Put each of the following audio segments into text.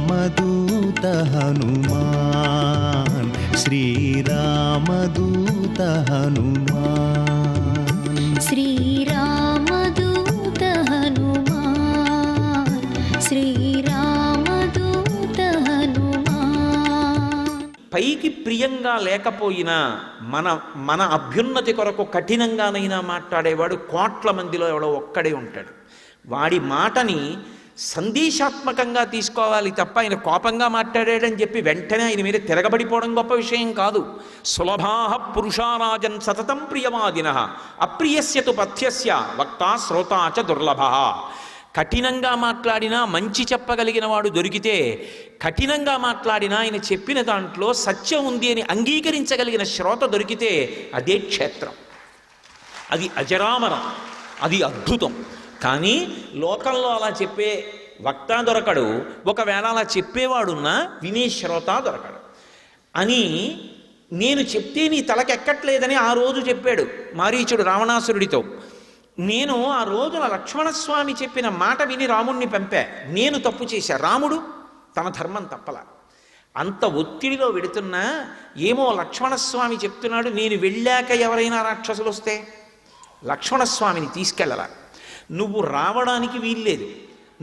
శ్రీరామదూత హనుమాన్, శ్రీరామదూత హనుమాన్, శ్రీరామదూత హనుమాన్, శ్రీరామదూత హనుమాన్. పైకి ప్రియంగా లేకపోయినా మన అభ్యున్నతి కొరకు కఠినంగానైనా మాట్లాడేవాడు కోట్ల మందిలో ఎవడో ఒక్కడే ఉంటాడు. వాడి మాటని సందేశాత్మకంగా తీసుకోవాలి తప్ప ఆయన కోపంగా మాట్లాడాడని చెప్పి వెంటనే ఆయన మీద తిరగబడిపోవడం గొప్ప విషయం కాదు. సులభాః పురుషారాజన్ సతతం ప్రియవాదినః అప్రియస్యతు పథ్యస్య వక్తా శ్రోతా చ దుర్లభః. కఠినంగా మాట్లాడినా మంచి చెప్పగలిగిన వాడు దొరికితే, కఠినంగా మాట్లాడినా ఆయన చెప్పిన దాంట్లో సత్యం ఉంది అని అంగీకరించగలిగిన శ్రోత దొరికితే అదే క్షేత్రం, అది అజరామరం, అది అద్భుతం. కానీ లోకంలో అలా చెప్పే వక్త దొరకడు, ఒకవేళ అలా చెప్పేవాడున్నా వినే శ్రోత దొరకడు. అని నేను చెప్తే నీ తలకెక్కట్లేదని ఆ రోజు చెప్పాడు మారీచుడు రావణాసురుడితో. నేను ఆ రోజున లక్ష్మణస్వామి చెప్పిన మాట విని రాముణ్ణి పంపా. నేను తప్పు చేశా, రాముడు తన ధర్మం తప్పలా. అంత ఒత్తిడిలో వెడుతున్నా ఏమో లక్ష్మణస్వామి చెప్తున్నాడు, నేను వెళ్ళాక ఎవరైనా రాక్షసులు వస్తే లక్ష్మణస్వామిని తీసుకెళ్ళలా, నువ్వు రావడానికి వీల్లేదు,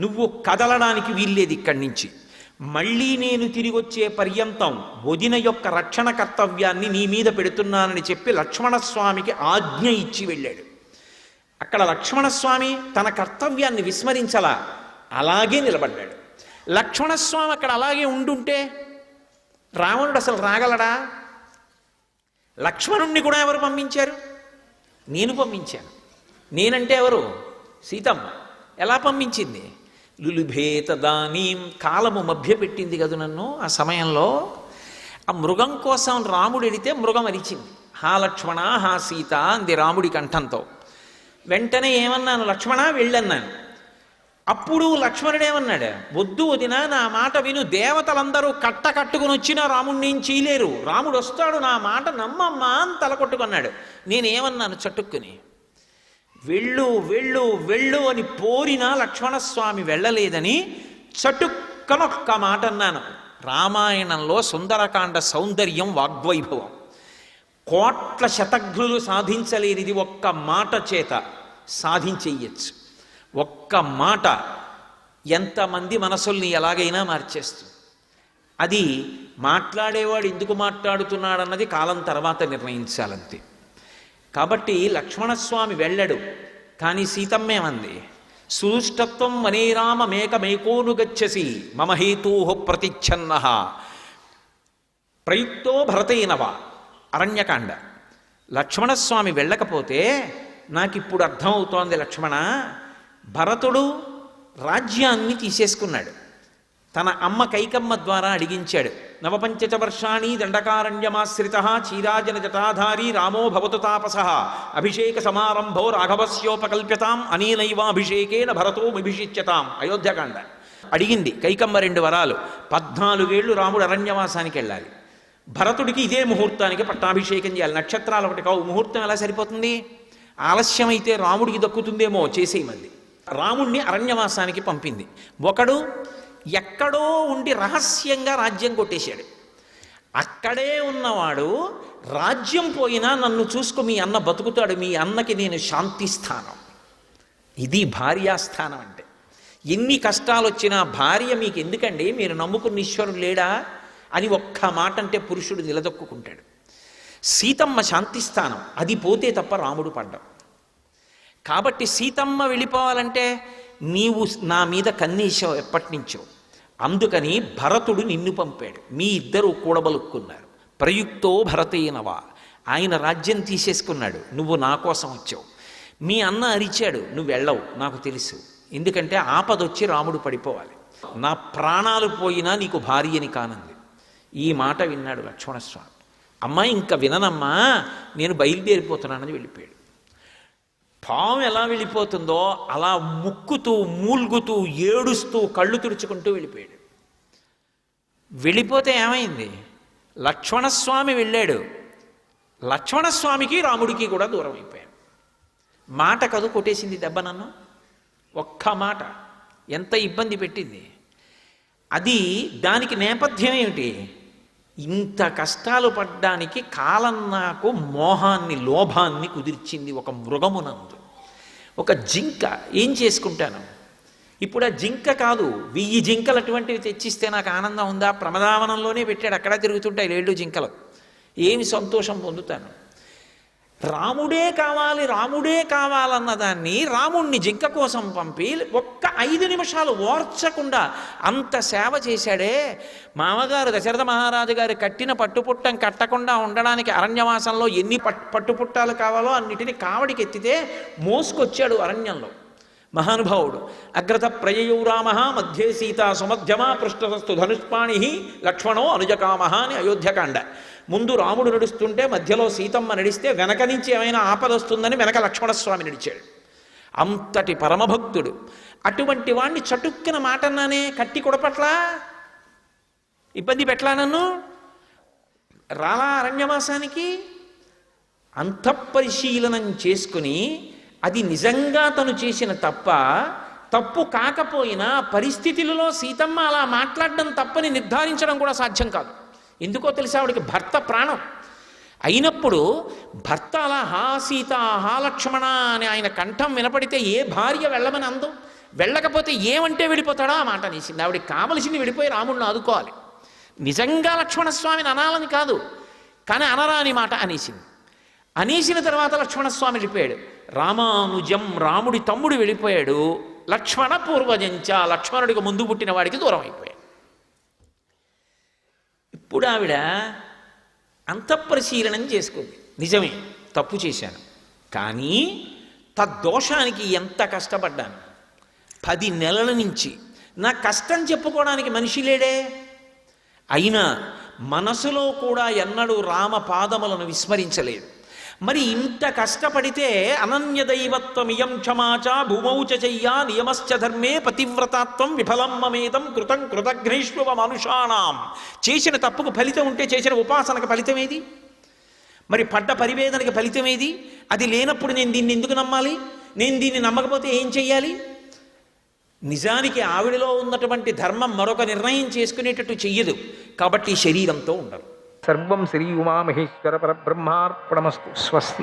నువ్వు కదలడానికి వీల్లేదు ఇక్కడి నుంచి, మళ్ళీ నేను తిరిగి వచ్చే పర్యంతం వదిన యొక్క రక్షణ కర్తవ్యాన్ని నీ మీద పెడుతున్నానని చెప్పి లక్ష్మణస్వామికి ఆజ్ఞ ఇచ్చి వెళ్ళాడు. అక్కడ లక్ష్మణస్వామి తన కర్తవ్యాన్ని విస్మరించలా, అలాగే నిలబడ్డాడు. లక్ష్మణస్వామి అక్కడ అలాగే ఉండుంటే రావణుడు అసలు రాగలడా? లక్ష్మణుణ్ణి కూడా ఎవరు పంపించారు? నేను పంపించాను. నేనంటే ఎవరు? సీతమ్మ. ఎలా పంపించింది? లులుభేత దానీం, కాలము మభ్యపెట్టింది కదా నన్ను. ఆ సమయంలో ఆ మృగం కోసం రాముడు ఎడితే మృగం అరిచింది, హా లక్ష్మణ హా సీత అంది రాముడి కంఠంతో. వెంటనే ఏమన్నాను? లక్ష్మణ వెళ్ళన్నాను. అప్పుడు లక్ష్మణుడు ఏమన్నాడు? వద్దు వదినా, నా మాట విను, దేవతలందరూ కట్టుకుని వచ్చినా రాముడిని ఏం చేయలేరు, రాముడు వస్తాడు, నా మాట నమ్మమ్మా అని తలకొట్టుకున్నాడు. నేనేమన్నాను చటుక్కుని? వెళ్ళు వెళ్ళు వెళ్ళు అని పోరినా లక్ష్మణస్వామి వెళ్ళలేదని చటుక్కనొక్క మాట అన్నాను. రామాయణంలో సుందరకాండ సౌందర్యం వాగ్వైభవం. కోట్ల శతఘ్నులు సాధించలేనిది ఒక్క మాట చేత సాధించేయచ్చు. ఒక్క మాట ఎంతమంది మనసుల్ని ఎలాగైనా మార్చేస్తుంది. అది మాట్లాడేవాడు ఎందుకు మాట్లాడుతున్నాడన్నది కాలం తర్వాత నిర్ణయించాలంతే. కాబట్టి లక్ష్మణస్వామి వెళ్ళడు. కానీ సీతమ్మేమంది? సుష్టత్వం వనేరామ మేకమేకోనుగచ్చసి మమ హేతూ ప్రతిచ్ఛన్న ప్రయుక్తో భరతేనవా. అరణ్యకాండ. లక్ష్మణస్వామి వెళ్ళకపోతే నాకిప్పుడు అర్థమవుతోంది లక్ష్మణ, భరతుడు రాజ్యాన్ని తీసేసుకున్నాడు. తన అమ్మ కైకమ్మ ద్వారా అడిగించాడు. నవపంచచ వర్షాణి దండకారణ్యమాశ్రిత చీరాజన జటాధారీ రామో భవతు తాపస అభిషేక సమారంభో రాఘవస్యోపకల్ప్యతాం అనేనైవాభిషేకేన భరతో విభిషిచ్యతాం. అయోధ్యకాండ. అడిగింది కైకమ్మ 2 వరాలు. 14 ఏళ్ళు రాముడు అరణ్యవాసానికి వెళ్ళాలి, భరతుడికి ఇదే ముహూర్తానికి పట్టాభిషేకం చేయాలి. నక్షత్రాలు ఒకటి కావు, ముహూర్తం ఎలా సరిపోతుంది? ఆలస్యమైతే రాముడికి దక్కుతుందేమో, చేసేయమంది. రాముణ్ణి అరణ్యవాసానికి పంపింది. ఒకడు ఎక్కడో ఉండి రహస్యంగా రాజ్యం కొట్టేశాడు. అక్కడే ఉన్నవాడు రాజ్యం పోయినా నన్ను చూసుకో, మీ అన్న బతుకుతాడు, మీ అన్నకి నేను శాంతిస్థానం. ఇది భార్యాస్థానం అంటే. ఎన్ని కష్టాలు వచ్చినా భార్య మీకు ఎందుకండి, మీరు నమ్ముకున్న ఈశ్వరుడు లేడా అని ఒక్క మాట అంటే పురుషుడు నిలదొక్కుంటాడు. సీతమ్మ శాంతిస్థానం, అది పోతే తప్ప రాముడు పడ్డం. కాబట్టి సీతమ్మ వెళ్ళిపోవాలంటే నీవు నా మీద కన్నీశావు ఎప్పటి నుంచో, అందుకని భరతుడు నిన్ను పంపాడు. మీ ఇద్దరు కూడబలుక్కున్నారు. ప్రయుక్తో భరతేనవా, ఆయన రాజ్యం తీసేసుకున్నాడు, నువ్వు నా కోసం వచ్చావు. మీ అన్న అరిచాడు, నువ్వు వెళ్ళవు నాకు తెలుసు, ఎందుకంటే ఆపదొచ్చి రాముడు పడిపోవాలి, నా ప్రాణాలు పోయినా నీకు భార్యని కానంది. ఈ మాట విన్నాడు లక్ష్మణస్వామి. అమ్మాయి ఇంకా విననమ్మా, నేను బయలుదేరిపోతున్నానని వెళ్ళిపోయాడు. పాము ఎలా వెళ్ళిపోతుందో అలా ముక్కుతూ మూల్గుతూ ఏడుస్తూ కళ్ళు తుడుచుకుంటూ వెళ్ళిపోయాడు. వెళ్ళిపోతే ఏమైంది? లక్ష్మణస్వామి వెళ్ళాడు, లక్ష్మణస్వామికి రాముడికి కూడా దూరం అయిపోయాడు. మాట కదు కొట్టేసింది దెబ్బ నన్ను, ఒక్క మాట ఎంత ఇబ్బంది పెట్టింది. అది దానికి నేపథ్యం ఏమిటి? ఇంత కష్టాలు పడ్డానికి కాలం నాకు మోహాన్ని, లోభాన్ని కుదిర్చింది ఒక మృగమునందు. ఒక జింక ఏం చేసుకుంటాను ఇప్పుడు? ఆ జింక కాదు, 1000 జింకలు అటువంటివి తెచ్చిస్తే నాకు ఆనందం ఉందా? ప్రమదావనంలోనే పెట్టాడు, అక్కడ తిరుగుతుంటాయి 7 జింకలు. ఏమి సంతోషం పొందుతాను? రాముడే కావాలి, రాముడే కావాలన్న దాన్ని రాముణ్ణి జింక కోసం పంపి ఒక్క 5 నిమిషాలు ఓర్చకుండా అంత సేవ చేశాడే. మామగారు దశరథ మహారాజు గారు కట్టిన పట్టుపుట్టం కట్టకుండా ఉండడానికి అరణ్యవాసంలో ఎన్ని పట్టుపుట్టాలు కావాలో అన్నిటినీ కావడికి ఎత్తితే మోసుకొచ్చాడు అరణ్యంలో మహానుభావుడు. అగ్రత ప్రయయౌ రామ మధ్యే సీతా సుమధ్యమా పృష్ఠస్తు ధనుష్పాణి లక్ష్మణో అనుజకామ అని అయోధ్యకాండ. ముందు రాముడు నడుస్తుంటే మధ్యలో సీతమ్మ నడిస్తే వెనక నుంచి ఏమైనా ఆపద వస్తుందని వెనక లక్ష్మణస్వామి నడిచాడు. అంతటి పరమభక్తుడు. అటువంటి వాణ్ణి చటుక్కిన మాటన్నానే కట్టి కొడపట్లా, ఇబ్బంది పెట్లా, నన్ను రాలా అరణ్యవాసానికి. అంతఃపరిశీలనం చేసుకుని అది నిజంగా తను చేసిన తప్పు కాకపోయినా పరిస్థితులలో సీతమ్మ అలా మాట్లాడడం తప్పని నిర్ధారించడం కూడా సాధ్యం కాదు. ఎందుకో తెలిసి ఆవిడికి భర్త ప్రాణం అయినప్పుడు భర్త అలా హా సీత, హా లక్ష్మణ అని ఆయన కంఠం వినపడితే ఏ భార్య వెళ్ళమని అందు? వెళ్ళకపోతే ఏమంటే వెళ్ళిపోతాడో ఆ మాట అనేసింది. ఆవిడికి కావలసింది వెళ్ళిపోయి రాముడిని ఆదుకోవాలి. నిజంగా లక్ష్మణస్వామిని అనాలని కాదు, కానీ అనరాని మాట అనేసింది. అనేసిన తర్వాత లక్ష్మణస్వామి వెళ్ళిపోయాడు. రామానుజం, రాముడి తమ్ముడు వెళ్ళిపోయాడు. లక్ష్మణ పూర్వజంచ, లక్ష్మణుడికి ముందు పుట్టిన వాడికి దూరం అయిపోయాడు. ఇప్పుడు ఆవిడ అంతఃపరిశీలనం చేసుకుంది. నిజమే, తప్పు చేశాను, కానీ తద్దోషానికి ఎంత కష్టపడ్డాను. 10 నెలల నుంచి నా కష్టం చెప్పుకోవడానికి మనిషి లేడే. అయినా మనసులో కూడా ఎన్నడూ రామ పాదములను విస్మరించలేదు. మరి ఇంత కష్టపడితే అనన్యదైవత్వమియం క్షమాచ భూమౌచ చెయ్యా నియమశ్చ ధర్మే పతివ్రతాత్వం విఫలం మమేదం కృతం కృతఘ్నైష్ణవ మనుషాణం. చేసిన తప్పుకు ఫలితం ఉంటే చేసిన ఉపాసనకు ఫలితం ఏది? మరి పడ్డ పరివేదనకి ఫలితం ఏది? అది లేనప్పుడు నేను దీన్ని ఎందుకు నమ్మాలి? నేను దీన్ని నమ్మకపోతే ఏం చెయ్యాలి? నిజానికి ఆవిడలో ఉన్నటువంటి ధర్మం మరొక నిర్ణయం చేసుకునేటట్టు చెయ్యదు. కాబట్టి శరీరంతో ఉండరు. సర్వం శ్రీ ఉమామహేశ్వర పరబ్రహ్మార్పణమస్తు. స్వస్తి.